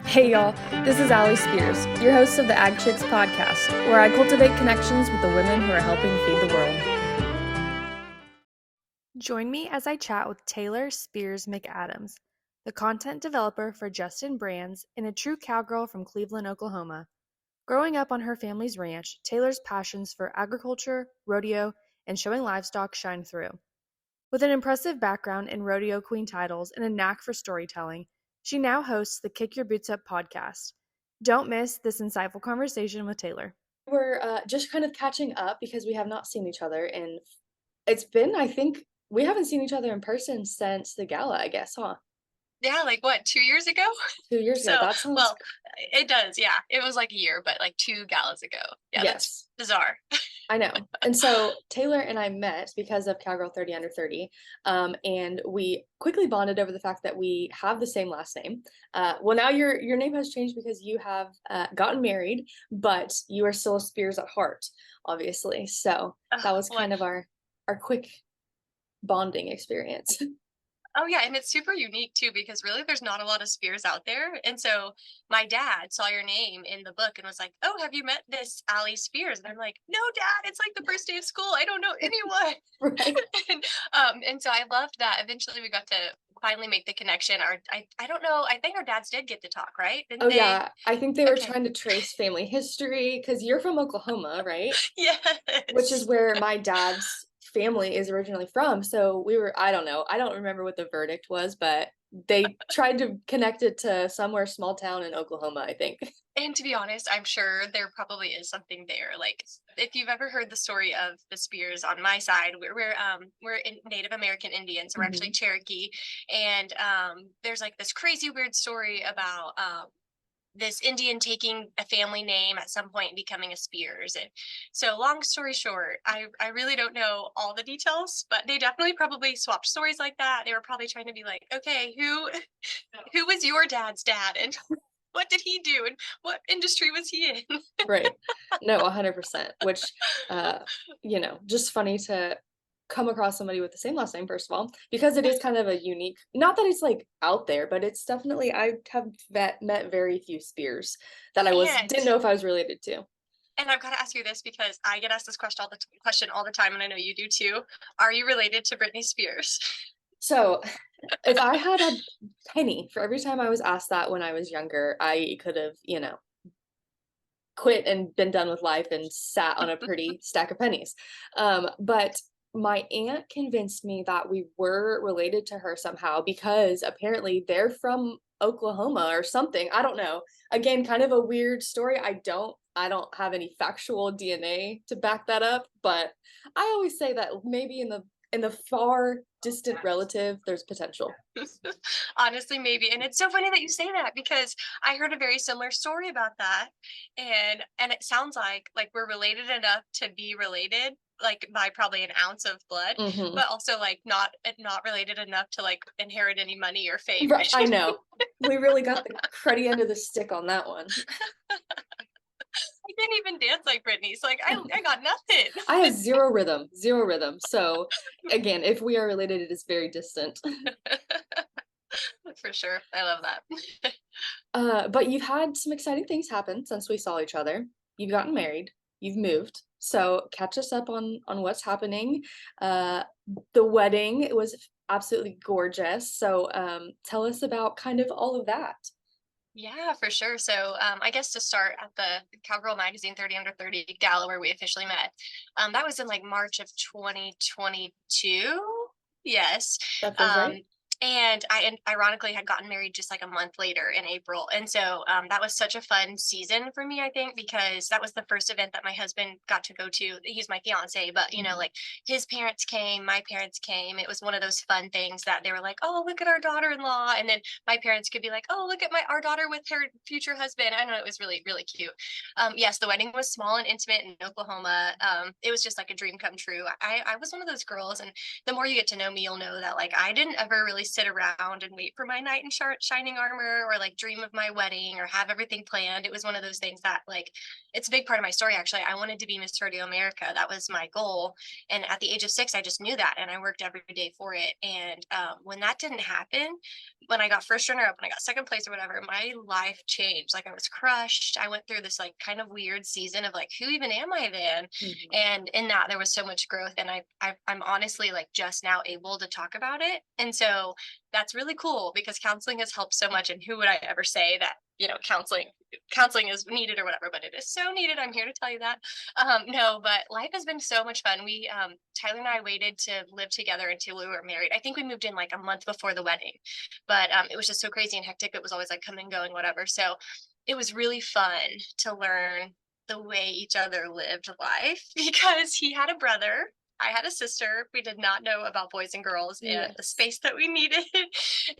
Hey y'all, this is Taylor Spears, your host of the Ag Chicks podcast, where I cultivate connections with the women who are helping feed the world. Join me as I chat with Taylor Spears McAdams, the content developer for Justin Brands and a true cowgirl from Cleveland, Oklahoma. Growing up on her family's ranch, Taylor's passions for agriculture, rodeo, and showing livestock shine through. With an impressive background in rodeo queen titles and a knack for storytelling, she now hosts the Kick Your Boots Up podcast. Don't miss this insightful conversation with Taylor. We're just kind of catching up because we have not seen each other in it's been, I think, we haven't seen each other in person since the gala, I guess, huh? Yeah, like what, 2 years ago? 2 years ago. So, That sounds well, it does. Yeah, it was like a year, but like two galas ago. Yeah, that's yes, bizarre. I know. And so Taylor and I met because of Cowgirl 30 Under 30. And we quickly bonded over the fact that we have the same last name. Well, now your name has changed because you have gotten married, but you are still a Spears at heart, obviously. So that was Well, kind of our quick bonding experience. oh yeah, and it's super unique too because really there's not a lot of Spears out there. And so my dad saw your name in the book and was like, "Oh, have you met this Allie Spears?" And I'm like, "No, Dad, it's like the first day of school. I don't know anyone." Right. And so I loved that. Eventually, we got to finally make the connection. I don't know. I think our dads did get to talk, right? Oh Didn't they? yeah, I think they were Okay. trying to trace family history because you're from Oklahoma, right? Which is Yes. where my dad's family is originally from. So I don't know, I don't remember what the verdict was, but they tried to connect it to somewhere small town in Oklahoma, I think. And to be honest, I'm sure there probably is something there. Like if you've ever heard the story of the Spears on my side, we're Native American Indians. We're actually Mhm. Cherokee, and there's like this crazy weird story about this Indian taking a family name at some point and becoming a Spears. And so long story short, I really don't know all the details, but they definitely probably swapped stories like that. They were probably trying to be like, okay, who was your dad's dad and what did he do and what industry was he in? Right. No, 100%, which, uh, just funny to come across somebody with the same last name, first of all, because it is kind of a unique, not that it's like out there, but it's definitely, I have met very few Spears that and didn't know if I was related to. and I've got to ask you this because I get asked this question all the time, and I know you do too. Are you related to Britney Spears? So if I had a penny for every time I was asked that when I was younger, I could have, quit and been done with life and sat on a pretty stack of pennies. But my aunt convinced me that we were related to her somehow because apparently they're from Oklahoma or something. I don't know. Again, kind of a weird story. I don't have any factual DNA to back that up, but I always say that maybe in the far distant relative there's potential. Honestly, maybe. And it's so funny that you say that because I heard a very similar story about that. And it sounds like we're related enough to be related, like by probably an ounce of blood, Mhm. but also like not related enough to like inherit any money or fame, Right, right? I know. We really got the cruddy end of the stick on that one. I can't even dance like Britney. So like I got nothing. I have zero rhythm, zero rhythm. So again, if we are related, it is very distant. For sure. I love that. But you've had some exciting things happen since we saw each other. You've gotten married, you've moved. So catch us up on what's happening. Uh, the wedding it was absolutely gorgeous. So tell us about kind of all of that. Yeah, for sure. So, I guess to start at the Cowgirl Magazine 30 Under 30 gala where we officially met, that was in like March of 2022. Yes. That feels Um, right. and ironically had gotten married just like a month later in April. And so that was such a fun season for me, I think, because that was the first event that my husband got to go to. He's my fiance, but Mhm. like his parents came, my parents came. It was one of those fun things that they were like, oh, look at our daughter in law. And then my parents could be like, "Oh, look at our daughter with her future husband." I don't know, it was really really cute. Yes, the wedding was small and intimate in Oklahoma. It was just like a dream come true. I was one of those girls, and the more you get to know me, you'll know that like I didn't ever really sit around and wait for my knight in shining armor, or like dream of my wedding, or have everything planned. It was one of those things that, like, it's a big part of my story, actually. I wanted to be Miss Rodeo America. That was my goal. And at the age of 6, I just knew that, and I worked every day for it. And when that didn't happen, when I got first runner up, when I got second place or whatever, my life changed. Like, I was crushed. I went through this like kind of weird season of like, who even am I then? Mhm. And in that, there was so much growth. And I'm honestly like just now able to talk about it. And so that's really cool, because counseling has helped so much. And who would I ever say that, counseling is needed or whatever, but it is so needed. I'm here to tell you that. No, but life has been so much fun. Tyler and I waited to live together until we were married. I think we moved in like a month before the wedding, but it was just so crazy and hectic. It was always like come and go and whatever. So it was really fun to learn the way each other lived life, because he had a brother, I had a sister. We did not know about boys and girls and the Yes. space that we needed.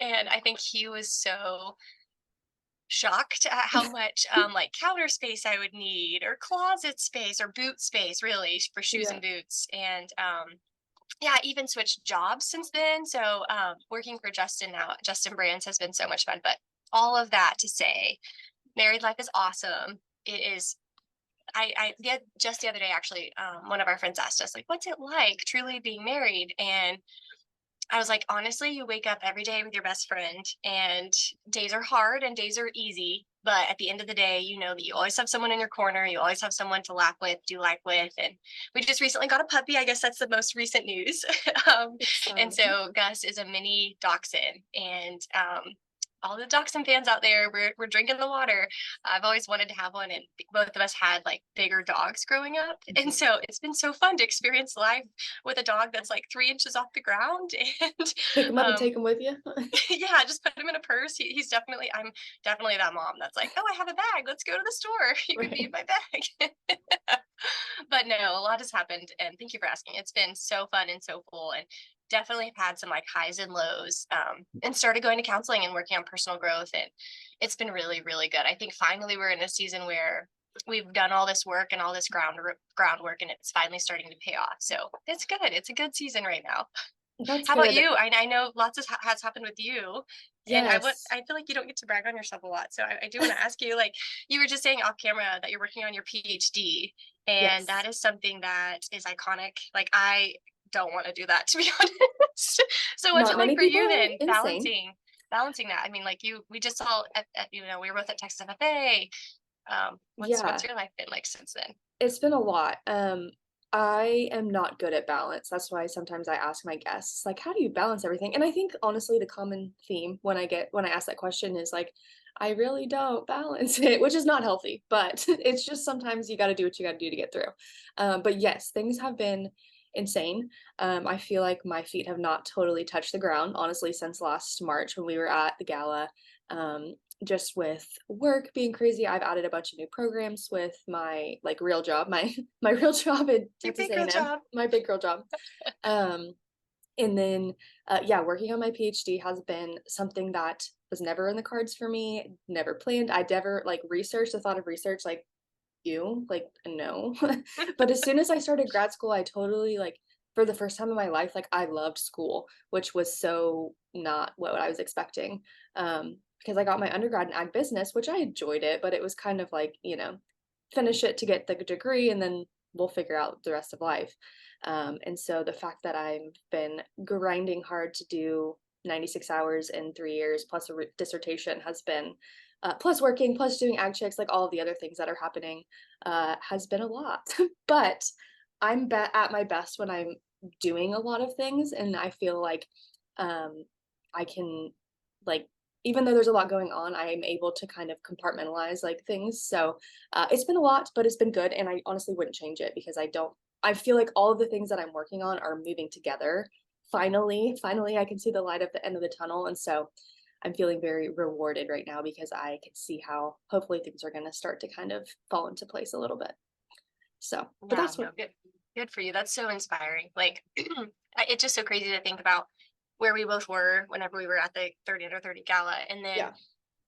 And I think he was so shocked at how much like counter space I would need, or closet space, or boot space, really, for shoes Yeah. and boots. And yeah, even switched jobs since then. So working for Justin now, Justin Brands, has been so much fun. But all of that to say, married life is awesome. It is. Just the other day, actually, one of our friends asked us, like, what's it like truly being married? And I was like, honestly, you wake up every day with your best friend, and days are hard and days are easy. But at the end of the day, you know that you always have someone in your corner. You always have someone to laugh with, do life with. And we just recently got a puppy. I guess that's the most recent news. And Exciting. so Gus is a mini dachshund. And all the dachshund fans out there, we're drinking the water. I've always wanted to have one, and both of us had like bigger dogs growing up. And Mhm. so it's been so fun to experience life with a dog that's like 3 inches off the ground. And Pick them up and um, take them with you. yeah, just put him in a purse. I'm definitely that mom that's like, oh, I have a bag. Let's go to the store. You could be in Right. my bag. But no, a lot has happened. And thank you for asking. It's been so fun and so cool. And definitely have had some like highs and lows, and started going to counseling and working on personal growth. And it's been really, really good. I think finally we're in a season where we've done all this work and all this groundwork, and it's finally starting to pay off. So it's good. It's a good season right now. That's How about good. you? I know lots has happened with you, and Yes. I feel like you don't get to brag on yourself a lot. So I do want to ask you, like, you were just saying off camera that you're working on your PhD, and Yes. that is something that is iconic. Like, I don't want to do that, to be honest. So what's Not it like many for people you are then, insane. balancing that? I mean, like, we just saw we were both at Texas FFA. What's Yeah. your life been like since then? It's been a lot. I am not good at balance. That's why sometimes I ask my guests, like, how do you balance everything? And I think honestly, the common theme when I ask that question is like, I really don't balance it, which is not healthy, but it's just sometimes you got to do what you got to do to get through. But yes, things have been insane. I feel like my feet have not totally touched the ground, honestly, since last March when we were at the gala. Um, just with work being crazy, I've added a bunch of new programs with my like real job, my my real job at Your Texas big girl A&M, job. my big girl job. Um, and then yeah, working on my PhD has been something that was never in the cards for me, never planned. I never like researched the thought of research like you, like no. But as soon as I started grad school, I totally like for the first time in my life, like I loved school, which was so not what I was expecting. Because I got my undergrad in ag business, which I enjoyed it, but it was kind of like, finish it to get the degree and then we'll figure out the rest of life. And so the fact that I've been grinding hard to do 96 hours in 3 years plus a dissertation has been plus working, plus doing ag chicks, like all of the other things that are happening, has been a lot. But I'm at my best when I'm doing a lot of things, and I feel like I can, like, even though there's a lot going on, I am able to kind of compartmentalize like things. So it's been a lot, but it's been good, and I honestly wouldn't change it because I don't. I feel like all of the things that I'm working on are moving together. Finally, I can see the light at the end of the tunnel, and so I'm feeling very rewarded right now because I can see how hopefully things are going to start to kind of fall into place a little bit. So, but Yeah, that's no, what, good for you. That's so inspiring. Like, it's just so crazy to think about where we both were whenever we were at the 30 under 30 gala, and then yeah,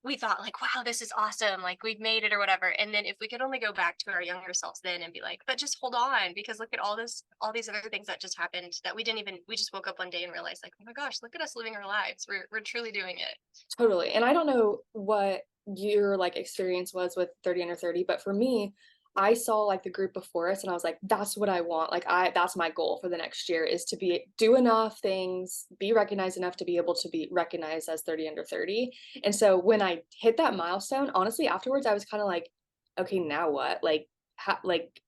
we thought like, wow, this is awesome, like we've made it or whatever. And then if we could only go back to our younger selves then and be like, but just hold on, because look at all these other things that just happened that we just woke up one day and realized like, oh my gosh, look at us living our lives. We're truly doing it. Totally. And I don't know what your like experience was with 30 under 30, but for me, I saw like the group before us and I was like, that's what I want. Like that's my goal for the next year is to do enough things, be recognized enough to be able to be recognized as 30 under 30. And so when I hit that milestone, honestly, afterwards I was kind of like, okay, now what?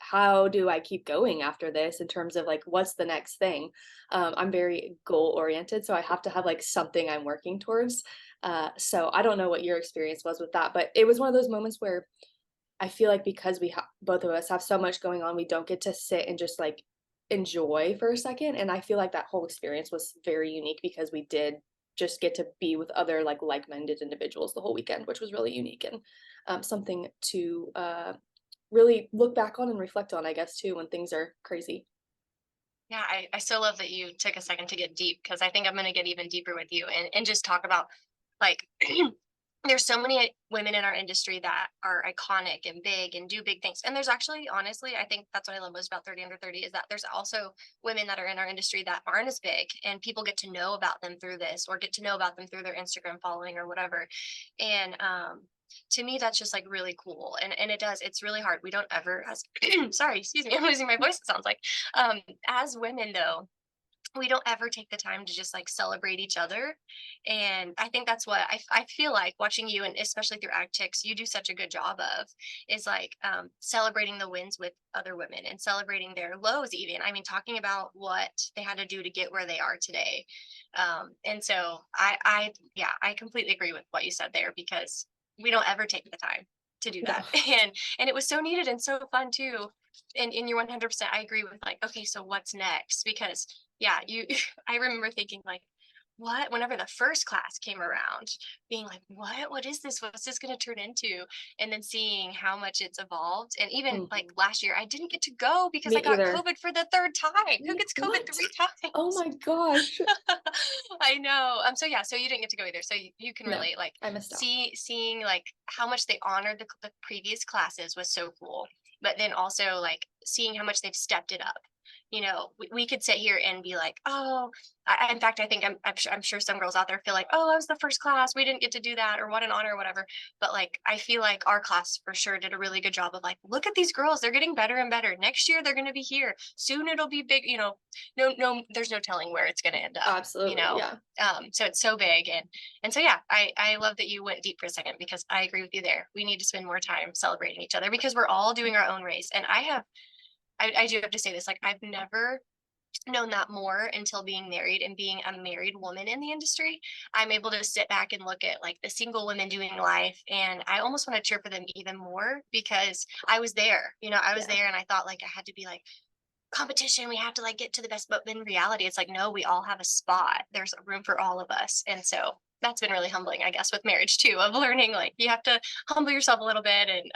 How do I keep going after this in terms of like what's the next thing? I'm very goal oriented, so I have to have like something I'm working towards. So I don't know what your experience was with that, but it was one of those moments where I feel like because both of us have so much going on, we don't get to sit and just like enjoy for a second. And I feel like that whole experience was very unique because we did just get to be with other like-minded individuals the whole weekend, which was really unique and something to really look back on and reflect on, I guess, too, when things are crazy. Yeah, I so love that you took a second to get deep, because I think I'm going to get even deeper with you and just talk about like there's so many women in our industry that are iconic and big and do big things. And there's actually, honestly, I think that's what I love most about 30 under 30 is that there's also women that are in our industry that aren't as big, and people get to know about them through this or get to know about them through their Instagram following or whatever. And to me, that's just like really cool. And it's really hard. We don't ever, as sorry, excuse me, I'm losing my voice, it sounds like. As women though, we don't ever take the time to just like celebrate each other. And I think that's what I feel like watching you, and especially through ag chicks, you do such a good job of is like celebrating the wins with other women and celebrating their lows even. I mean, talking about what they had to do to get where they are today. And so yeah, I completely agree with what you said there, because we don't ever take the time to do No. that. And it was so needed and so fun too. And you're 100%, I agree with like, okay, so what's next? Because yeah, you I remember thinking like, what, whenever the first class came around, being like, what is this, what's this going to turn into? And then seeing how much it's evolved. And even like Mhm. last year I didn't get to go because Me I got either. COVID for the third time. Who gets COVID What? 3 Oh times? my gosh. I know. So yeah, so you didn't get to go either, so you can No, relate. Like I missed out. seeing like how much they honored the previous classes was so cool, but then also like seeing how much they've stepped it up. We could sit here and be like, oh, in fact, I think I'm sure some girls out there feel like, oh, I was the first class, we didn't get to do that, or what an honor or whatever. But like I feel like our class for sure did a really good job of like, look at these girls, they're getting better and better. Next year they're going to be here, soon it'll be big. No, there's no telling where it's going to end up. you Absolutely, know yeah. so it's so big. And so yeah, I love that you went deep for a second, because I agree with you there. We need to spend more time celebrating each other, because we're all doing our own race. And I do have to say this, like I've never known that more until being married and being a married woman in the industry. I'm able to sit back and look at like the single women doing life, and I almost want to cheer for them even more, because I was there. I was Yeah. there, and I thought like I had to be like, competition, we have to like get to the best. But in reality, it's like, no, we all have a spot, there's room for all of us. And so that's been really humbling, I guess, with marriage too, of learning like you have to humble yourself a little bit, and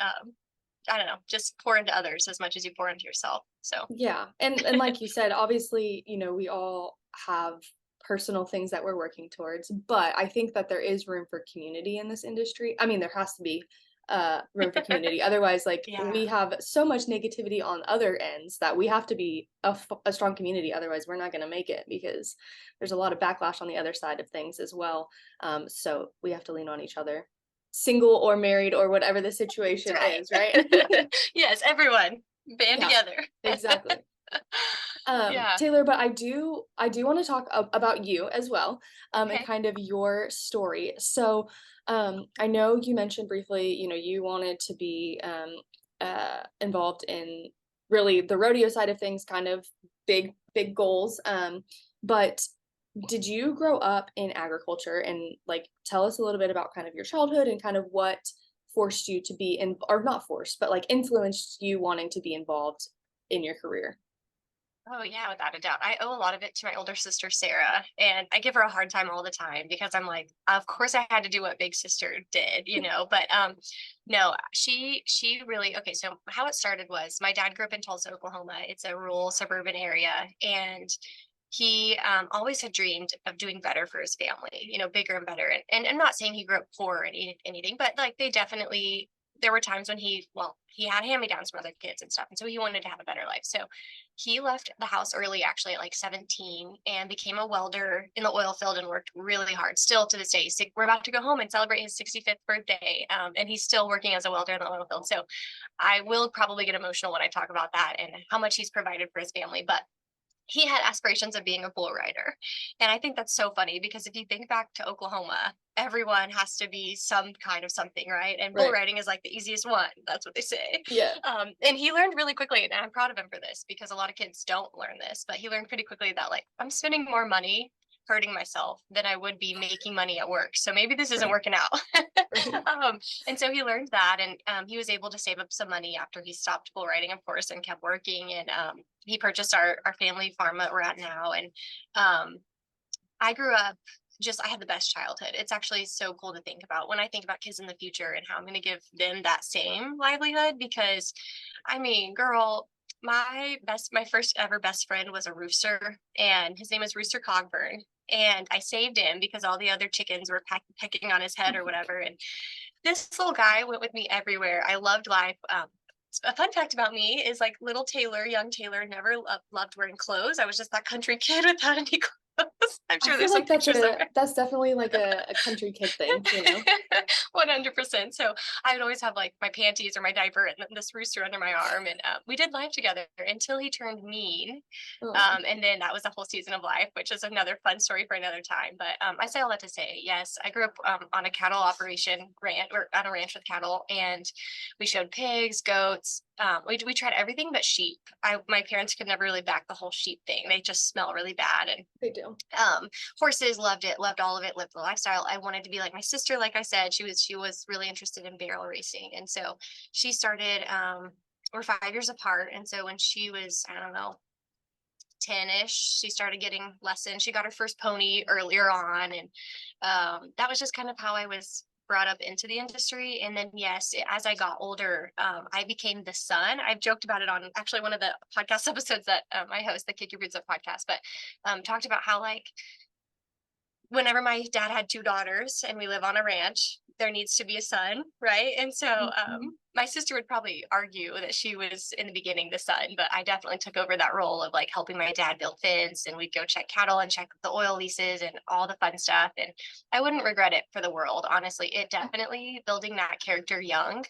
I don't know, just pour into others as much as you pour into yourself. So Yeah. And like you said, obviously, we all have personal things that we're working towards, but I think that there is room for community in this industry. I mean, there has to be room for community. Otherwise, like yeah. we have so much negativity on other ends that we have to be a strong community. Otherwise, we're not going to make it because there's a lot of backlash on the other side of things as well. So we have to lean on each other, single or married or whatever the That's situation is, right? right. Yes, everyone band Yeah, together. exactly. Yeah. Taylor, but I do want to talk about you as well, and Okay. kind of your story. So, I know you mentioned briefly, you wanted to be involved in really the rodeo side of things, kind of big goals. But did you grow up in agriculture and like tell us a little bit about kind of your childhood and kind of what forced you to be in, or not forced, but like influenced you wanting to be involved in your career? Oh yeah, without a doubt. I owe a lot of it to my older sister Sarah, and I give her a hard time all the time, because I'm like, of course I had to do what big sister did. But no, she really, okay, so how it started was my dad grew up in Tulsa, Oklahoma. It's a rural suburban area, and he always had dreamed of doing better for his family, bigger and better. And I'm not saying he grew up poor or anything, but like they definitely, there were times when he had hand-me-downs from other kids and stuff. And so he wanted to have a better life. So he left the house early, actually at like 17, and became a welder in the oil field and worked really hard. Still to this day, we're about to go home and celebrate his 65th birthday. And he's still working as a welder in the oil field. So I will probably get emotional when I talk about that and how much he's provided for his family. But he had aspirations of being a bull rider. And I think that's so funny because if you think back to Oklahoma, everyone has to be some kind of something, right? And bull Right. riding is like the easiest one. That's what they say. Yeah. And he learned really quickly, and I'm proud of him for this because a lot of kids don't learn this, but he learned pretty quickly that like I'm spending more money hurting myself than I would be making money at work. So maybe this isn't working out. And so he learned that, and he was able to save up some money after he stopped bull riding, of course, and kept working. And he purchased our family farm that we're at now. And I grew up I had the best childhood. It's actually so cool to think about when I think about kids in the future and how I'm going to give them that same livelihood. Because, I mean, girl, my first ever best friend was a rooster, and his name is Rooster Cogburn. And I saved him because all the other chickens were pecking on his head or whatever. And this little guy went with me everywhere. I loved life. A fun fact about me is like little Taylor, young Taylor, never loved wearing clothes. I was just that country kid without any clothes. I'm I sure feel there's some like pictures of it. that's definitely like a country kid thing, you know? 100%. So I would always have like my panties or my diaper and this rooster under my arm. And we did life together until he turned mean. Oh, And then that was a whole season of life, which is another fun story for another time. But I say all that to say, yes, I grew up on a cattle operation ranch, or on a ranch with cattle, and we showed pigs, goats. We tried everything but sheep. My parents could never really back the whole sheep thing. They just smell really bad. And they do. horses, loved it, loved all of it, lived the lifestyle. I wanted to be like my sister. Like I said, she was really interested in barrel racing, and so she started. We're 5 years apart, and so when she was, I don't know, 10-ish, she started getting lessons. She got her first pony earlier on, and that was just kind of how I was brought up into the industry. And then yes, as I got older, I became the son. I've joked about it on actually one of the podcast episodes that I host, the Kick Your Boots Up podcast, but talked about how like whenever my dad had two daughters and we live on a ranch, there needs to be a son, right? And so my sister would probably argue that she was in the beginning the son, but I definitely took over that role of like helping my dad build fence, and we'd go check cattle and check the oil leases and all the fun stuff. And I wouldn't regret it for the world, honestly. It definitely, building that character young,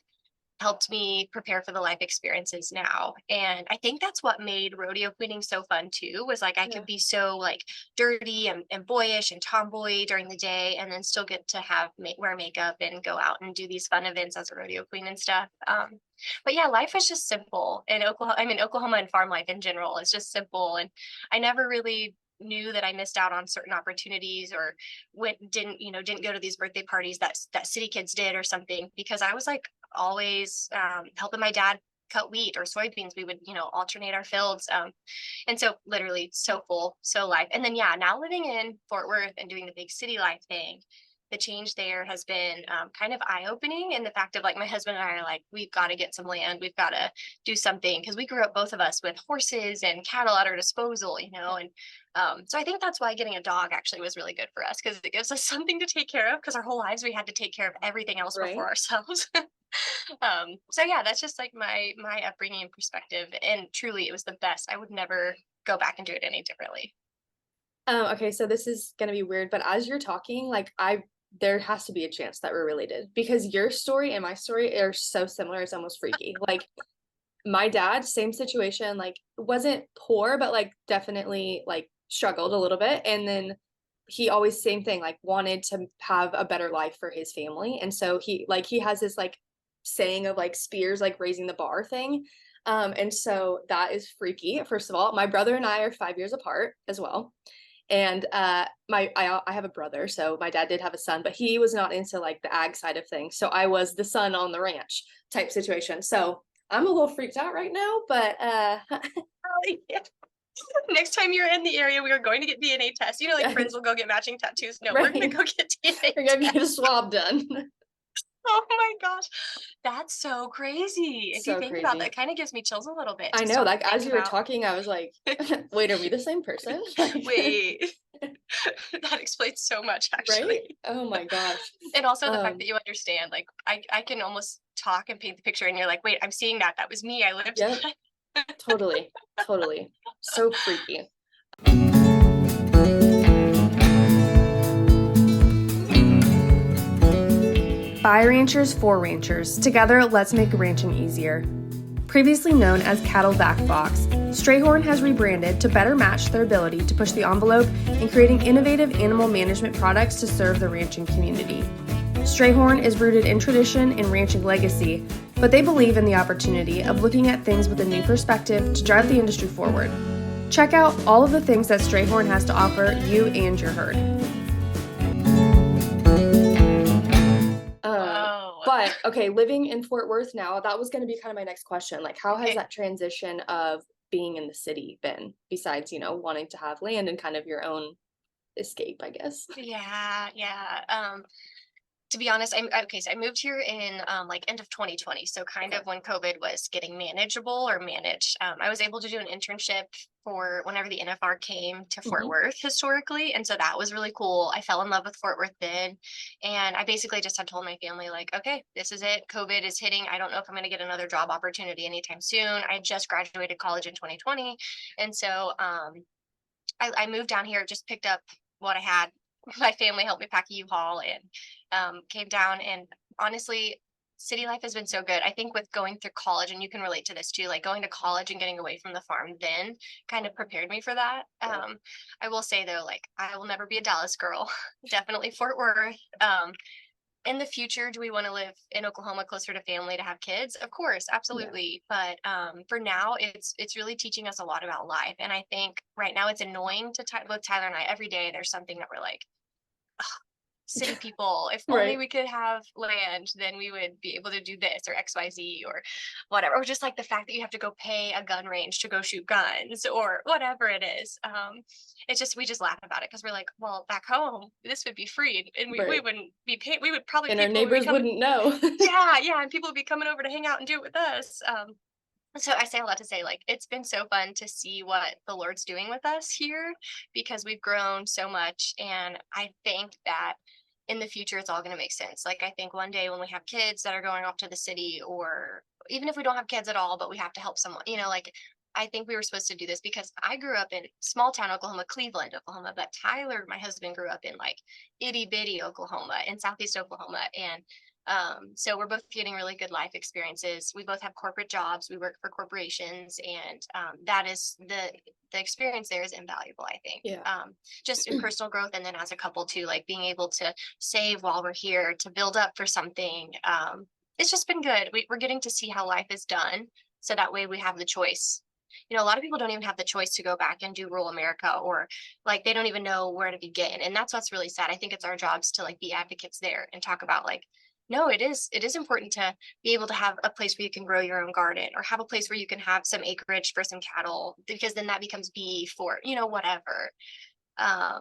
helped me prepare for the life experiences now. And I think that's what made rodeo queening so fun too, was like I Yeah. could be so like dirty and boyish and tomboy during the day, and then still get to have wear makeup and go out and do these fun events as a rodeo queen and stuff. But yeah, life is just simple in Oklahoma. I mean, Oklahoma and farm life in general is just simple. And I never really knew that I missed out on certain opportunities, or didn't go to these birthday parties that city kids did or something, because I was like always helping my dad cut wheat or soybeans. We would alternate our fields, and so literally so full, so life. And then yeah, now living in Fort Worth and doing the big city life thing, the change there has been kind of eye-opening. And the fact of like my husband and I are like, we've got to get some land, we've got to do something, because we grew up, both of us, with horses and cattle at our disposal, and so I think that's why getting a dog actually was really good for us, because it gives us something to take care of, because our whole lives we had to take care of everything else Right. before ourselves. So yeah, that's just like my upbringing and perspective, and truly it was the best. I would never go back and do it any differently. Okay, so this is gonna be weird, but as you're talking, like there has to be a chance that we're related, because your story and my story are so similar, it's almost freaky. Like my dad, same situation, like wasn't poor, but like definitely like struggled a little bit. And then he always, same thing, like wanted to have a better life for his family. And so he has this like saying of like Spears, like raising the bar thing. And so that is freaky. First of all, my brother and I are 5 years apart as well. And I have a brother, so my dad did have a son, but he was not into like the ag side of things. So I was the son on the ranch type situation. So I'm a little freaked out right now, but Yeah. Next time you're in the area, we are going to get DNA tests. Like yeah, friends will go get matching tattoos. No, we're gonna right. go get DNA We're gonna get a tests. swab done. Oh my gosh. That's so crazy. If you So think about that, crazy. it kind of gives me chills a little bit I to know, sort of like, as think you were about, talking, I was like, "Wait, are we the same person?" Like, wait, that explains so much right? actually. Oh my gosh. And also the fact Um, that you understand, like I can almost talk and paint the picture and you're like, wait, I'm seeing that. That was me. I lived yep, that. totally, totally. So freaky. By ranchers for ranchers. Together, let's make ranching easier. Previously known as Cattle Back Box, Strayhorn has rebranded to better match their ability to push the envelope in creating innovative animal management products to serve the ranching community. Strayhorn is rooted in tradition and ranching legacy, but they believe in the opportunity of looking at things with a new perspective to drive the industry forward. Check out all of the things that Strayhorn has to offer you and your herd. Whoa. But okay, living in Fort Worth now, that was going to be kind of my next question. Like, how has Okay. that transition of being in the city been, besides, wanting to have land and kind of your own escape, I guess? Yeah, yeah. To be honest, okay. So I moved here in like end of 2020, so kind Okay. of when COVID was getting manageable or managed. I was able to do an internship for whenever the NFR came to Fort Hmm. Worth historically, and so that was really cool. I fell in love with Fort Worth then, and I basically just had told my family like, okay, this is it. COVID is hitting. I don't know if I'm going to get another job opportunity anytime soon. I just graduated college in 2020, and so I moved down here, just picked up what I had. My family helped me pack a U-Haul and came down. And honestly, city life has been so good. I think with going through college, and you can relate to this too, like going to college and getting away from the farm then kind of prepared me for that. Yeah. I will say though, like I will never be a Dallas girl. Definitely Fort Worth. In the future, do we want to live in Oklahoma closer to family to have kids? Of course, Yeah. absolutely. But for now, it's really teaching us a lot about life. And I think right now it's annoying to both Tyler and I. Every day there's something that we're like, city people, if only Right. we could have land, then we would be able to do this or XYZ or whatever. Or just like the fact that you have to go pay a gun range to go shoot guns or whatever it is. It's just, we just laugh about it because we're like, well, back home, this would be free and we Right. wouldn't be paid. We would probably, And our people would be neighbors coming. wouldn't know. Yeah, yeah. And people would be coming over to hang out and do it with us. So I say a lot to say, like, it's been so fun to see what the Lord's doing with us here because we've grown so much. And I think that in the future, it's all going to make sense. Like, I think one day when we have kids that are going off to the city, or even if we don't have kids at all, but we have to help someone, like, I think we were supposed to do this because I grew up in small town Oklahoma, Cleveland, Oklahoma, but Tyler, my husband, grew up in like itty bitty Oklahoma in southeast Oklahoma. And so we're both getting really good life experiences. We both have corporate jobs. We work for corporations, and that is the experience there is invaluable. I think Yeah. just in personal growth, and then as a couple too, like being able to save while we're here to build up for something. It's just been good. We're getting to see how life is done, so that way we have the choice. A lot of people don't even have the choice to go back and do rural America, or like they don't even know where to begin, and that's what's really sad. I think it's our jobs to like be advocates there and talk about like, no, it is important to be able to have a place where you can grow your own garden or have a place where you can have some acreage for some cattle, because then that becomes beef or whatever. um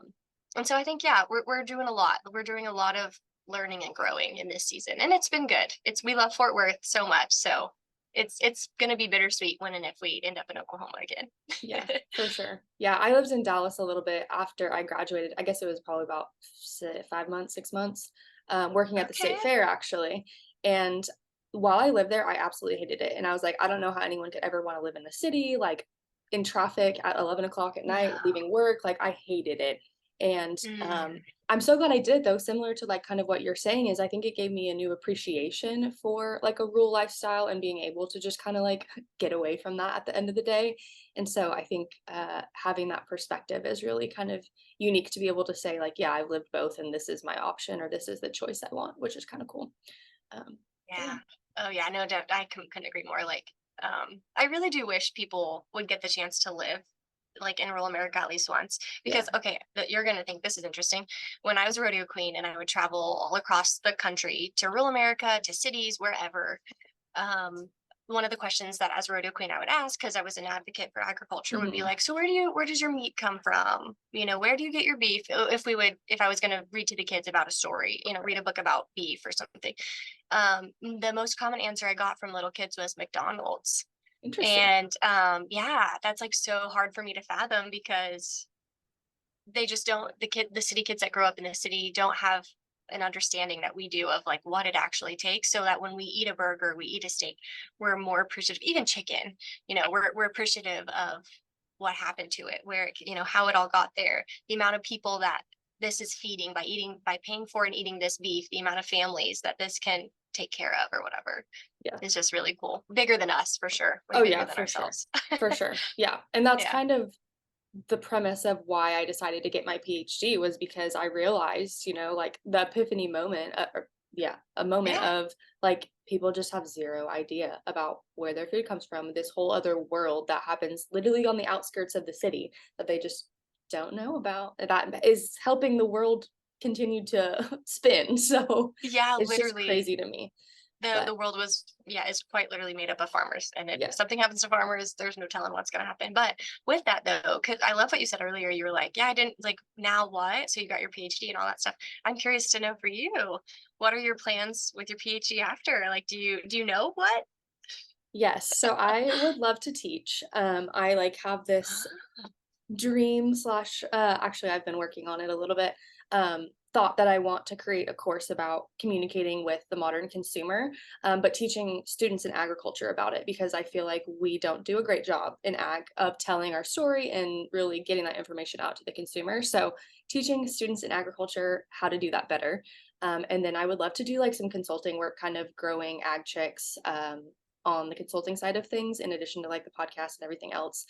and so I think, yeah, we're doing a lot. We're doing a lot of learning and growing in this season, and it's been good. We love Fort Worth so much, so it's going to be bittersweet when and if we end up in Oklahoma again. Yeah, for sure. Yeah, I lived in Dallas a little bit after I graduated. I guess it was probably about 5 months, 6 months, working at the Okay. state fair actually. And while I lived there, I absolutely hated it. And I was like, I don't know how anyone could ever want to live in the city, like in traffic at 11 o'clock at night, No. leaving work. Like I hated it. And Mm, I'm so glad I did though. Similar to like kind of what you're saying is I think it gave me a new appreciation for like a rural lifestyle and being able to just kind of like get away from that at the end of the day. And so I think having that perspective is really kind of unique to be able to say, like, yeah, I've lived both and this is my option or this is the choice I want, which is kind of cool. But yeah. yeah. Oh yeah, no doubt. I couldn't agree more. Like, I really do wish people would get the chance to live like in rural America at least once. Yeah. Because okay, you're gonna think this is interesting. When I was a rodeo queen and I would travel all across the country to rural America, to cities, wherever, um, one of the questions that as a rodeo queen I would ask, because I was an advocate for agriculture, would be Mhm. like, so where does your meat come from? Where do you get your beef? If I was going to read to the kids about a story, read a book about beef or something. The most common answer I got from little kids was McDonald's. Interesting. And yeah, that's like so hard for me to fathom because they just don't the city kids that grow up in the city don't have an understanding that we do of like what it actually takes, so that when we eat a burger, we eat a steak, we're more appreciative. Even chicken, we're appreciative of what happened to it, where how it all got there, the amount of people that this is feeding by paying for and eating this beef, the amount of families that this can take care of or whatever. Yeah. Is just really cool, bigger than us for sure, way Oh bigger yeah, than for sure. ourselves. For sure. Yeah. And that's Yeah. kind of the premise of why I decided to get my PhD, was because I realized, like the epiphany moment, yeah, a moment Yeah. of like people just have zero idea about where their food comes from, this whole other world that happens literally on the outskirts of the city that they just don't know about, that is helping the world continue to spin. So Yeah, it's just literally. crazy to me. the But the world was yeah is quite literally made up of farmers, and if yeah. something happens to farmers, there's no telling what's going to happen. But with that though, because I love what you said earlier, you were like, yeah, I didn't like, now what, so you got your PhD and all that stuff. I'm curious to know for you, what are your plans with your PhD after? Like, do you know what? Yes, so I would love to teach. I like have this dream slash actually I've been working on it a little bit. Thought that I want to create a course about communicating with the modern consumer, but teaching students in agriculture about it, because I feel like we don't do a great job in ag of telling our story and really getting that information out to the consumer. So teaching students in agriculture how to do that better. And then I would love to do like some consulting work, kind of growing ag chicks, on the consulting side of things, in addition to like the podcast and everything else,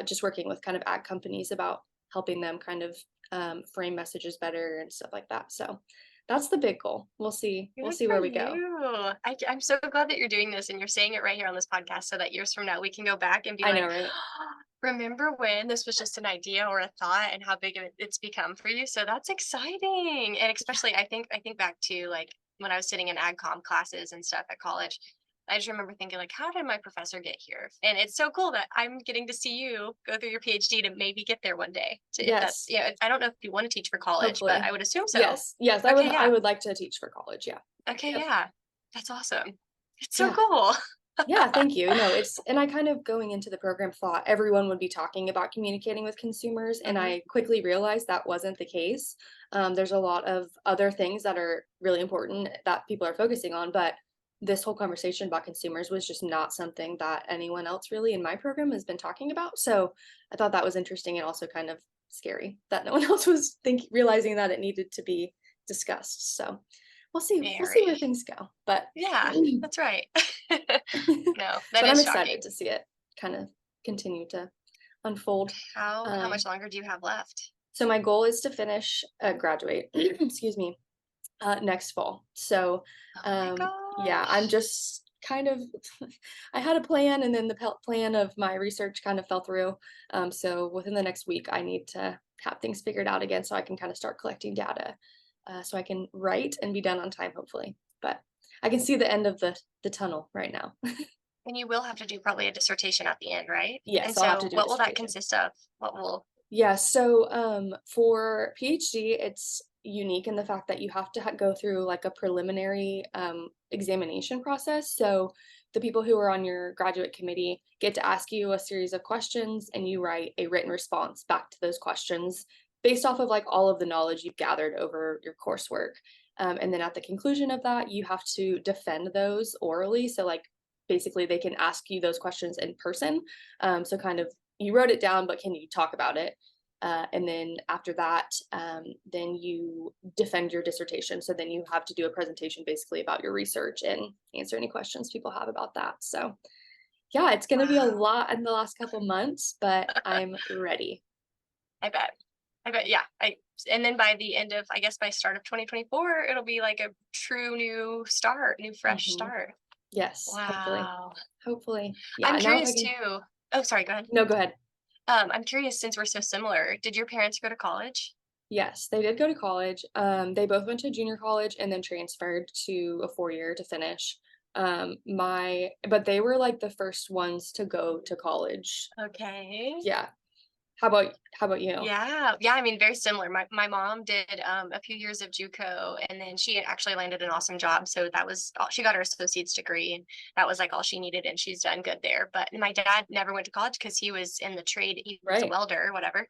just working with kind of ad companies about helping them kind of frame messages better and stuff like that. So that's the big goal. We'll see. We'll Good see for where we go. you. I'm so glad that you're doing this and you're saying it right here on this podcast, so that years from now we can go back and be I know, like, right? remember when this was just an idea or a thought and how big of it's become for you? So that's exciting. And Yeah. especially I think back to like when I was sitting in ag comm classes and stuff at college. I just remember thinking like, how did my professor get here? And it's so cool that I'm getting to see you go through your PhD to maybe get there one day. To, if that's, Yes. I don't know if you want to teach for college, but I Hopefully. would assume so. Yes. Yes. I would. Okay, I yeah. would like to teach for college. Yeah. Okay, Yep. yeah. That's awesome. It's so Yeah. cool. Yeah, thank you. No, and I kind of going into the program thought everyone would be talking about communicating with consumers, and Hmm. I quickly realized that wasn't the case. There's a lot of other things that are really important that people are focusing on, but this whole conversation about consumers was just not something that anyone else really in my program has been talking about. So I thought that was interesting and also kind of scary that no one else was realizing that it needed to be discussed. So we'll see. We'll see where Very. things go. But Yeah, that's right. No, that but I'm is excited shocking. to see it kind of continue to unfold. How much longer do you have left? So my goal is to finish, graduate, excuse me, next fall. So, Oh my yeah, I'm gosh. just kind of, I had a plan, and then the plan of my research kind of fell through. So within the next week, I need to have things figured out again so I can kind of start collecting data, so I can write and be done on time, hopefully. But I can see the end of the tunnel right now. And you will have to do probably a dissertation at the end, right? And Yes, I'll have to so do a what will that dissertation. consist of? What will Yeah, so for PhD, it's unique in the fact that you have to go through like a preliminary examination process. So the people who are on your graduate committee get to ask you a series of questions, and you write a written response back to those questions based off of like all of the knowledge you've gathered over your coursework. And then at the conclusion of that, you have to defend those orally. So like basically they can ask you those questions in person. So kind of you wrote it down, but can you talk about it? And then after that, then you defend your dissertation. So then you have to do a presentation basically about your research and answer any questions people have about that. So yeah, it's going to be a wow. lot in the last couple months, but I'm ready. I bet. I bet, yeah. And then by the end of, I guess by start of 2024, it'll be like a true new start, new fresh Hmm. start. Yes, hopefully. Wow. Hopefully. Yeah. I'm Now if I curious can, too. Oh, sorry, go ahead. no, go ahead. I'm curious, since we're so similar, did your parents go to college? Yes, they did go to college. They both went to junior college and then transferred to a 4 year to finish. But they were like the first ones to go to college. Okay. Yeah. How about you? Yeah, yeah, I mean, very similar. My mom did a few years of JUCO, and then she actually landed an awesome job. So that was all, she got her associate's degree, and that was like all she needed, and she's done good there. But my dad never went to college because he was in the trade. He was a Right. welder or whatever.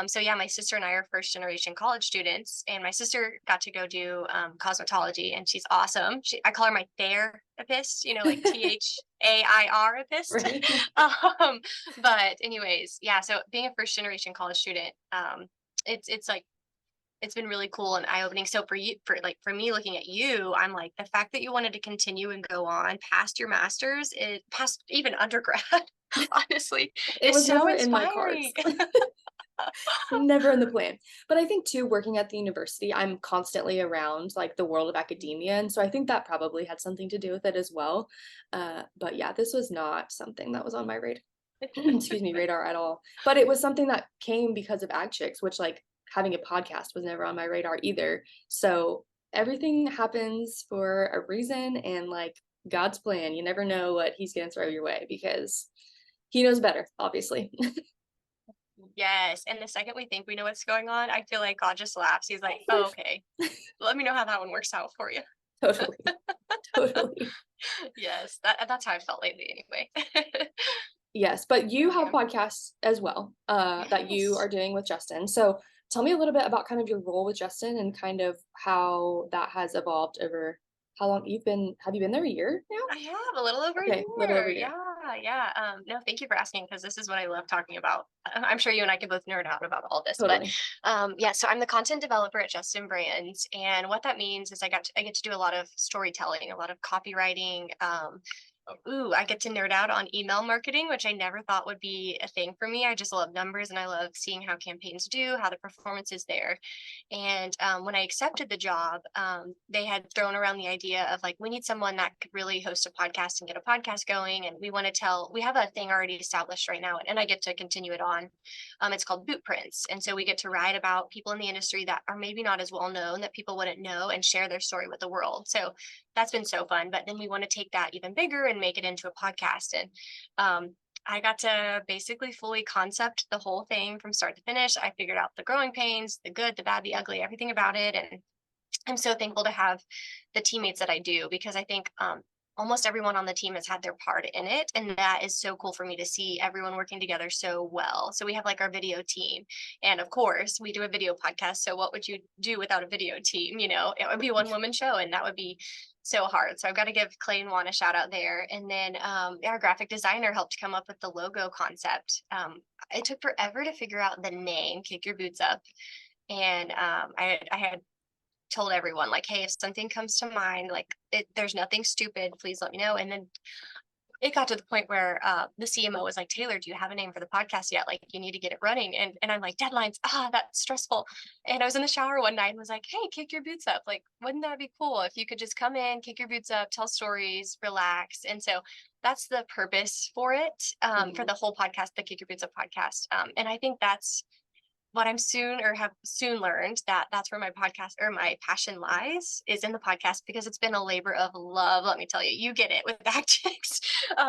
So yeah, my sister and I are first generation college students, and my sister got to go do cosmetology, and she's awesome. I call her my therapist, like THAIRapist. Right. um, but anyways, yeah, so being a first generation college student, it's like it's been really cool and eye-opening. So for me looking at you, I'm like the fact that you wanted to continue and go on past your masters, it past even undergrad, honestly, It is was so never in my cards. inspiring. Never in the plan. But I think too, working at the university, I'm constantly around like the world of academia. And so I think that probably had something to do with it as well. But yeah, this was not something that was on my radar. Excuse me, radar at all. But it was something that came because of Ag Chicks, which like having a podcast was never on my radar either. So everything happens for a reason and like God's plan. You never know what he's gonna throw your way because he knows better, obviously. Yes, and the second we think we know what's going on, I feel like God just laughs. He's like, "Oh, okay. Let me know how that one works out for you." Totally. Totally. Yes, that's how I felt lately anyway. Yes, but you have Yeah. podcasts as well, that you Yes. are doing with Justin. So tell me a little bit about kind of your role with Justin and kind of how that has evolved over how long have you been there a year now? I have a little over a Okay, little over year. a year. Yeah, yeah. No, thank you for asking because this is what I love talking about. I'm sure you and I can both nerd out about all this, but Totally. yeah. So I'm the content developer at Justin Brands, and what that means is I get to do a lot of storytelling, a lot of copywriting. Ooh, I get to nerd out on email marketing, which I never thought would be a thing for me. I just love numbers and I love seeing how campaigns do, how the performance is there. And when I accepted the job, they had thrown around the idea of like, we need someone that could really host a podcast and get a podcast going. And we have a thing already established right now, and I get to continue it on. It's called Boot Prints. And so we get to write about people in the industry that are maybe not as well known that people wouldn't know and share their story with the world. So that's been so fun. But then we want to take that even bigger and make it into a podcast. And I got to basically fully concept the whole thing from start to finish. I figured out the growing pains, the good, the bad, the ugly, everything about it. And I'm so thankful to have the teammates that I do because I think almost everyone on the team has had their part in it. And that is so cool for me to see everyone working together so well. So we have like our video team. And of course, we do a video podcast. So what would you do without a video team? It would be a one woman show, and that would be so hard. So I've got to give Clay and Juan a shout out there. And then our graphic designer helped come up with the logo concept. It took forever to figure out the name, Kick Your Boots Up. And I had told everyone like, hey, if something comes to mind, like there's nothing stupid, please let me know. And then it got to the point where the CMO was like, Taylor, do you have a name for the podcast yet? Like, you need to get it running. And I'm like, deadlines, that's stressful. And I was in the shower one night and was like, hey, kick your boots up. Like, wouldn't that be cool if you could just come in, kick your boots up, tell stories, relax? And so that's the purpose for it, for Mhm. the whole podcast, the Kick Your Boots Up podcast. And I think that's what have soon learned, that that's where my podcast or my passion lies, is in the podcast, because it's been a labor of love. Let me tell you, you get it with tactics,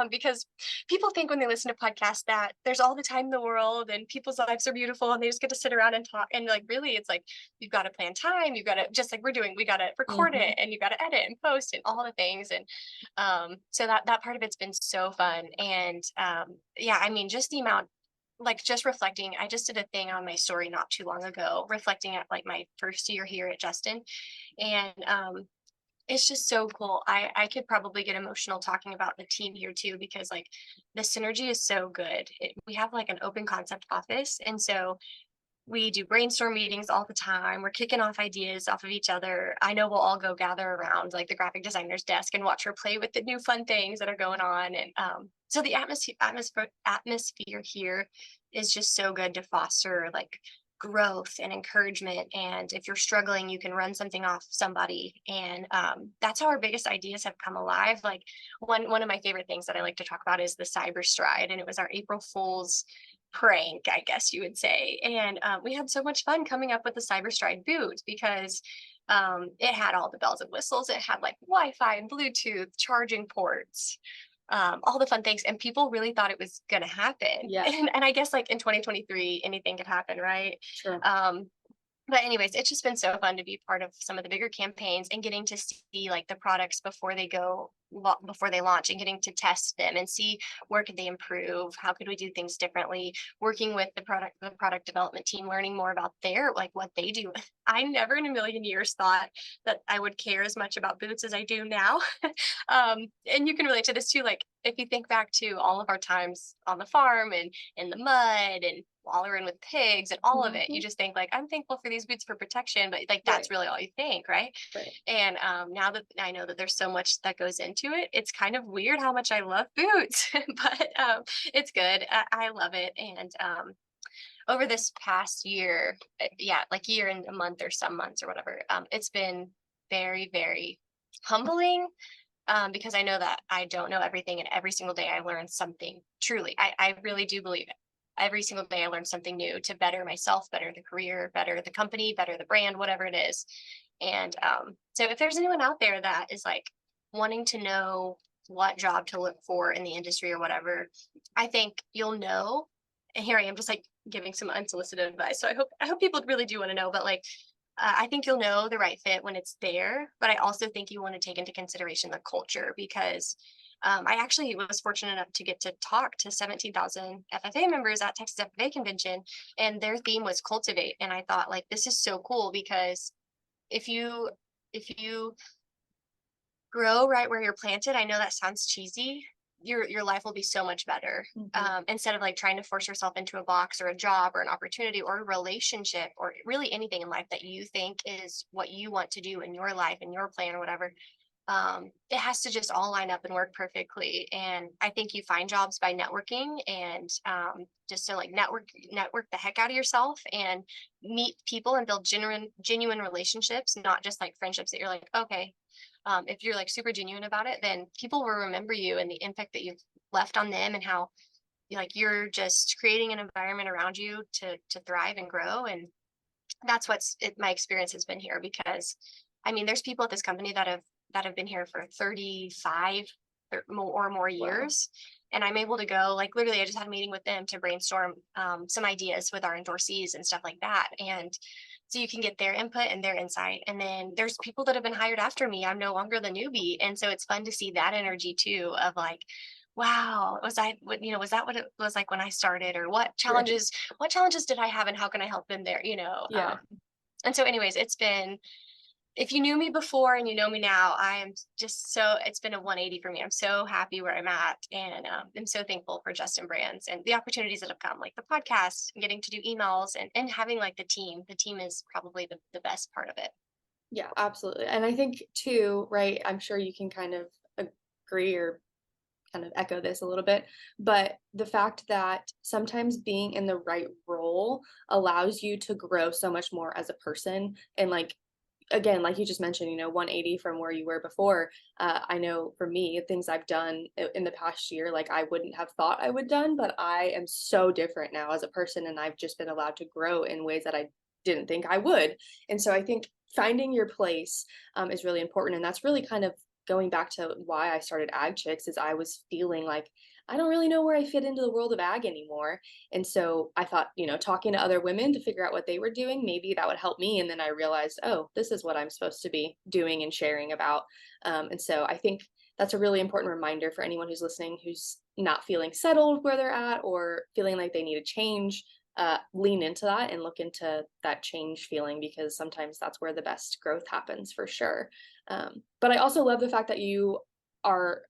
because people think when they listen to podcasts that there's all the time in the world and people's lives are beautiful and they just get to sit around and talk. And like, really, it's like, you've got to plan time. You've got to, just like we're doing, we got to record Mhm. it and you got to edit and post and all the things. And so that part of it's been so fun. And yeah, I mean, just the amount, like just reflecting, I just did a thing on my story not too long ago, reflecting at like my first year here at Justin. And it's just so cool. I could probably get emotional talking about the team here too, because like the synergy is so good. We have like an open concept office. And so we do brainstorm meetings all the time. We're kicking off ideas off of each other. I know we'll all go gather around like the graphic designer's desk and watch her play with the new fun things that are going on. And so the atmosphere here is just so good to foster like growth and encouragement. And if you're struggling, you can run something off somebody. And that's how our biggest ideas have come alive. Like one of my favorite things that I like to talk about is the cyber stride, and it was our April Fool's prank, I guess you would say. And we had so much fun coming up with the Cyberstride boot because It had all the bells and whistles. It had like Wi-Fi and Bluetooth, charging ports, all the fun things. And people really thought it was going to happen. Yeah. And I guess like in 2023, anything could happen, right? True. But anyways, it's just been so fun to be part of some of the bigger campaigns and getting to see like the products before they launch, and getting to test them and see where could they improve, how could we do things differently, working with the product development team, learning more about their like what they do. I never in a million years thought that I would care as much about boots as I do now. And you can relate to this too, like if you think back to all of our times on the farm and in the mud and wallowing with pigs and all of it, you just think like, I'm thankful for these boots for protection, but like that's really all you think, right? Right. And now that I know that there's so much that goes into it, it's kind of weird how much I love boots, but it's good. I love it. And over this past year, like year and a month or some months or whatever, it's been very, very humbling, because I know that I don't know everything, and every single day I learn something. Truly, I really do believe it. Every single day I learn something new to better myself, better the career, better the company, better the brand, whatever it is. And so if there's anyone out there that is like wanting to know what job to look for in the industry or whatever, I think you'll know. And here I am just like giving some unsolicited advice. So I hope people really do want to know, but like I think you'll know the right fit when it's there. But I also think you want to take into consideration the culture, because I actually was fortunate enough to get to talk to 17,000 FFA members at Texas FFA convention, and their theme was cultivate. And I thought like, this is so cool, because if you grow right where you're planted, I know that sounds cheesy. Your life will be so much better, instead of like trying to force yourself into a box or a job or an opportunity or a relationship or really anything in life that you think is what you want to do in your life and your plan or whatever. It has to just all line up and work perfectly. And I think you find jobs by networking, and just to like network the heck out of yourself and meet people and build genuine relationships, not just like friendships that you're like, okay. If you're like super genuine about it, then people will remember you and the impact that you've left on them, and how like you're just creating an environment around you to thrive and grow. And that's my experience has been here, because I mean, there's people at this company that have been here for 35 or more years. And I'm able to go, like, literally, I just had a meeting with them to brainstorm some ideas with our endorsees and stuff like that. And so you can get their input and their insight. And then there's people that have been hired after me. I'm no longer the newbie. And so it's fun to see that energy too, of like, wow, was that what it was like when I started, or what challenges did I have and how can I help them there, Yeah. And so anyways, if you knew me before and you know me now, I am just it's been a 180 for me. I'm so happy where I'm at. And I'm so thankful for Justin Brands and the opportunities that have come, like the podcast, and getting to do emails, and having like the team. The team is probably the best part of it. Yeah, absolutely. And I think too, right, I'm sure you can kind of agree or kind of echo this a little bit, but the fact that sometimes being in the right role allows you to grow so much more as a person. And like, again, like you just mentioned, 180 from where you were before. I know for me, things I've done in the past year, like I wouldn't have thought I would done, but I am so different now as a person, and I've just been allowed to grow in ways that I didn't think I would. And so I think finding your place is really important. And that's really kind of going back to why I started Ag Chicks, is I was feeling like I don't really know where I fit into the world of ag anymore. And so I thought, talking to other women to figure out what they were doing, maybe that would help me. And then I realized, oh, this is what I'm supposed to be doing and sharing about. And so I think that's a really important reminder for anyone who's listening, who's not feeling settled where they're at or feeling like they need a change. Lean into that and look into that change feeling, because sometimes that's where the best growth happens for sure. But I also love the fact that you are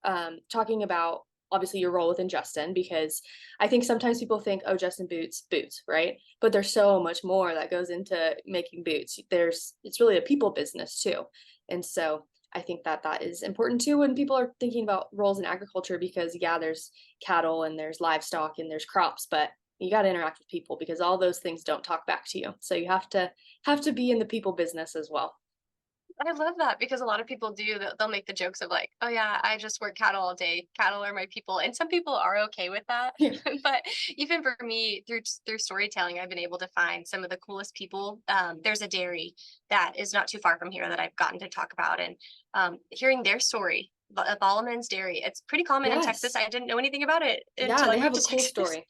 talking about obviously your role within Justin, because I think sometimes people think, oh, Justin boots, right? But there's so much more that goes into making boots. It's really a people business too. And so I think that is important too when people are thinking about roles in agriculture, because there's cattle and there's livestock and there's crops, but you got to interact with people, because all those things don't talk back to you. So you have to be in the people business as well. I love that because a lot of people do. They'll make the jokes of like, "Oh yeah, I just work cattle all day. Cattle are my people," and some people are okay with that. Yeah. But even for me, through storytelling, I've been able to find some of the coolest people. There's a dairy that is not too far from here that I've gotten to talk about, and hearing their story. Balleman's Dairy. It's pretty common in Texas. Yes. I didn't know anything about it Yeah, until I they have moved a to cool Texas. story.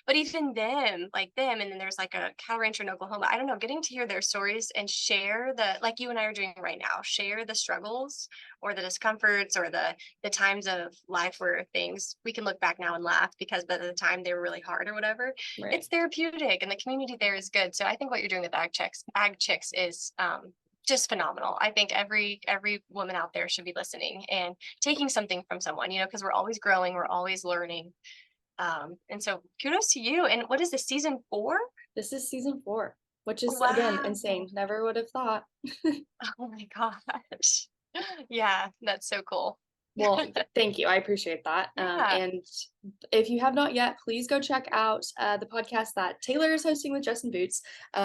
But even them, like them, and then there's like a cow rancher in Oklahoma. I don't know, getting to hear their stories and share like you and I are doing right now, share the struggles or the discomforts or the times of life where things we can look back now and laugh because by the time they were really hard or whatever, Right. it's therapeutic and the community there is good. So I think what you're doing with Ag Chicks is just phenomenal. I think every woman out there should be listening and taking something from someone, because we're always growing, we're always learning. And so kudos to you. And what is this, season 4? This is season 4, which is again Wow. insane. Never would have thought. Oh my gosh. Yeah, that's so cool. Well, thank you. I appreciate that. Yeah. And if you have not yet, please go check out the podcast that Taylor is hosting with Justin Boots,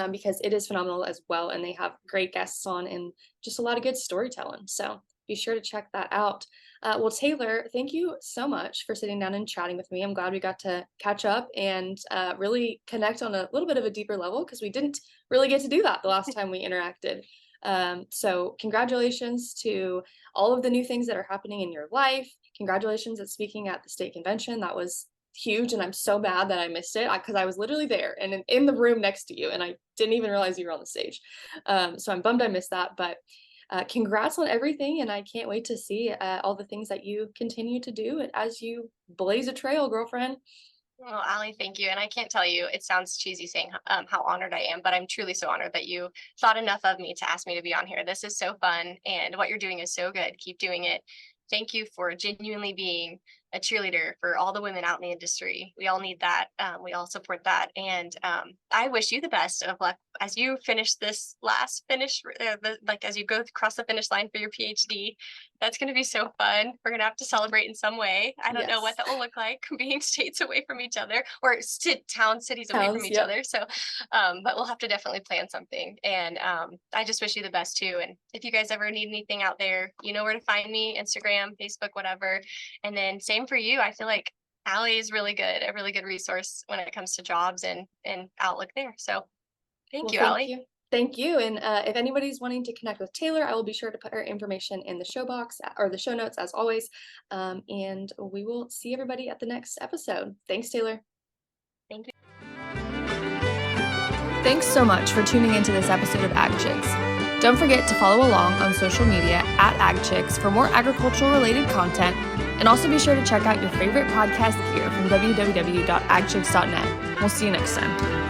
because it is phenomenal as well. And they have great guests on and just a lot of good storytelling. So be sure to check that out. Well, Taylor, thank you so much for sitting down and chatting with me. I'm glad we got to catch up and really connect on a little bit of a deeper level because we didn't really get to do that the last time we interacted. So congratulations to all of the new things that are happening in your life. Congratulations at speaking at the state convention. That was huge. And I'm so mad that I missed it because I was literally there and in the room next to you. And I didn't even realize you were on the stage. So I'm bummed I missed that. But congrats on everything. And I can't wait to see all the things that you continue to do as you blaze a trail, girlfriend. Well, Allie, thank you. And I can't tell you, it sounds cheesy saying how honored I am, but I'm truly so honored that you thought enough of me to ask me to be on here. This is so fun. And what you're doing is so good. Keep doing it. Thank you for genuinely being a cheerleader for all the women out in the industry. We all need that. We all support that. And I wish you the best of luck as you finish this last finish, like as you go across the finish line for your PhD. That's going to be so fun. We're going to have to celebrate in some way. I don't know what that will look like being states away from each other or cities away from each other. So, but we'll have to definitely plan something. And I just wish you the best too. And if you guys ever need anything out there, you know where to find me, Instagram, Facebook, whatever. And then same for you. I feel like Allie is a really good resource when it comes to jobs and outlook there. So thank you, Allie. Thank you. And if anybody's wanting to connect with Taylor, I will be sure to put her information in the show box or the show notes as always. And we will see everybody at the next episode. Thanks, Taylor. Thank you. Thanks so much for tuning into this episode of Ag Chicks. Don't forget to follow along on social media at Ag Chicks for more agricultural related content. And also be sure to check out your favorite podcast gear from www.agchicks.net. We'll see you next time.